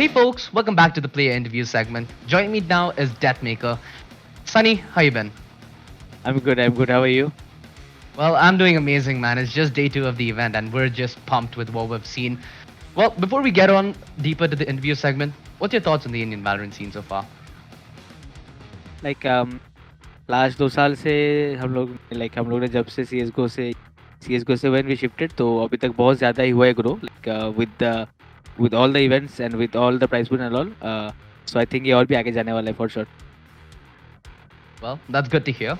Hey folks, welcome back to the player interview segment. Joining me now is Deathmaker. Sunny, how you been? I'm good. I'm good. How are you? Well, I'm doing amazing, man. It's just day two of the event, and we're just pumped with what we've seen. Well, before we get on deeper to the interview segment, what's your thoughts on the Indian Valorant scene so far? Like last 2 साल से हम लोग ने जब से C S गो से when we shifted तो अभी तक बहुत ज़्यादा ही हुआ है grow with all the events and with all the prize pool and all. So I think ये और भी आगे जाने वाला है for sure. Well, that's good to hear.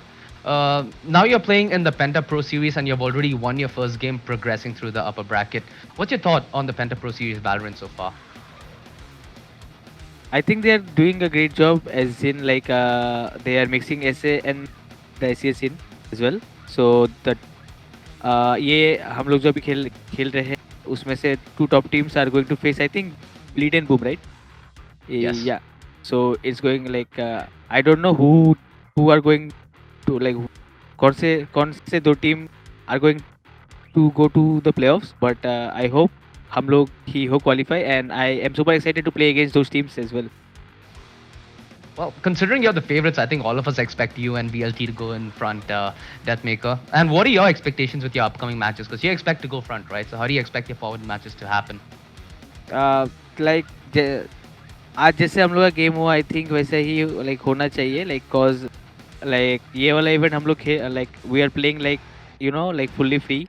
Now you're playing in the Penta Pro Series, and you've already won your first game, progressing through the upper bracket. What's your thought on the Penta Pro Series Valorant so far? I think they are doing a great job as in they are mixing SA and the SES scene as well. So that ये हम लोग जो अभी खेल रहे हैं उसमें से 2 top teams are going to face I think Bleed and Boom, right? Yes. Yeah. So it's going I don't know who are going to कौन से 2 team are going to go to the playoffs, but I hope हम लोग ही हो qualify and I am super excited to play against those teams as well. Well, considering you're the favorites, I think all of us expect you and VLT to go in front, Deathmaker. And what are your expectations with your upcoming matches? Because you expect to go front, right? So how do you expect your forward matches to happen? Like आज जैसे हम लोग का game हुआ I think वैसे ही होना चाहिए cause ये वाला इवेंट हम लोग we are playing fully free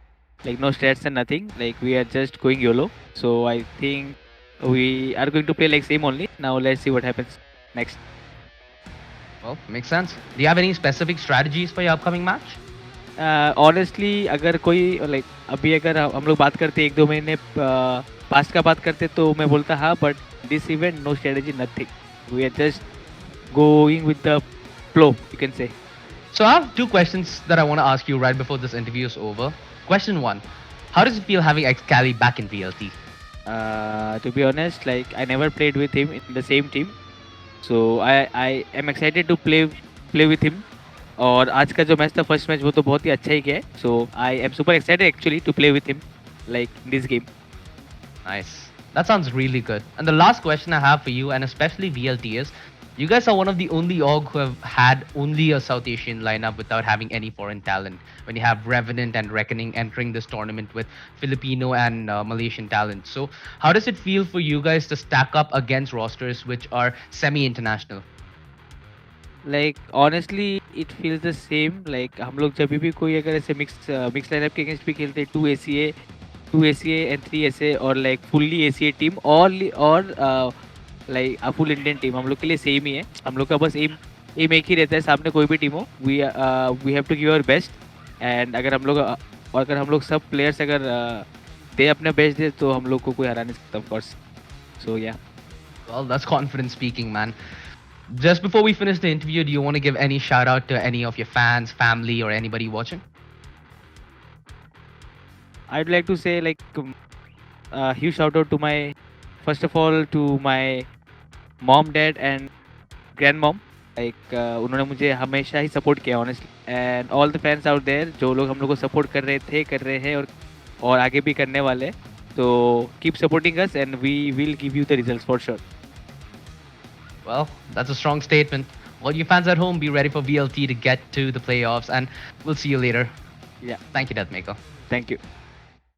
no strats and nothing we are just going yolo so I think we are going to play same only now let's see what happens next. Well, makes sense. Do you have any specific strategies for your upcoming match? Honestly अगर कोई अभी अगर हम लोग बात करते 1-2 महीने past का बात करते तो मैं बोलता हाँ but this event no strategy nothing we are just going with the flow you can say. So I have two questions that I want to ask you right before this interview is over. Question one, how does it feel having Excali back in VLT? To be honest, I never played with him in the same team, so I am excited to play with him. और आज का जो match था first match वो तो बहुत ही अच्छा ही गया है. So I am super excited actually to play with him in this game. Nice. That sounds really good. And the last question I have for you, and especially VLT, is you guys are one of the only org who have had only a South Asian lineup without having any foreign talent. When you have Revenant and Reckoning entering this tournament with Filipino and Malaysian talent. So, how does it feel for you guys to stack up against rosters which are semi-international? Honestly it feels the same. हम लोग जब भी कोई अगर ऐसे mix lineup के against भी खेलते हैं 2 ACA and 3 SA और फुल्ली ACA टीम और a full इंडियन टीम हम लोग के लिए सेम ही है. हम लोग का बस एम एक ही रहता है सामने कोई भी टीम हो we have to give our best and अगर हम लोग सब प्लेयर्स अगर दे अपना बेस्ट दे तो हम लोग को कोई हरा नहीं सकता ऑफ कोर्स. सो या. Well, that's confident speaking, man. Just before we finish the interview, do you want to give any shout out to any of your fans, family, or anybody watching? I'd like to say huge shout out to first of all to my mom, dad and grandmom. उन्होंने मुझे हमेशा ही support किया honestly and all the fans out there जो लोग हम लोग को सपोर्ट कर रहे हैं और आगे भी करने वाले. तो keep supporting us and we will give you the results for sure. Well, that's a strong statement. All you fans at home, be ready for VLT to get to the playoffs, and we'll see you later. Yeah. Thank you, Deathmaker. Thank you.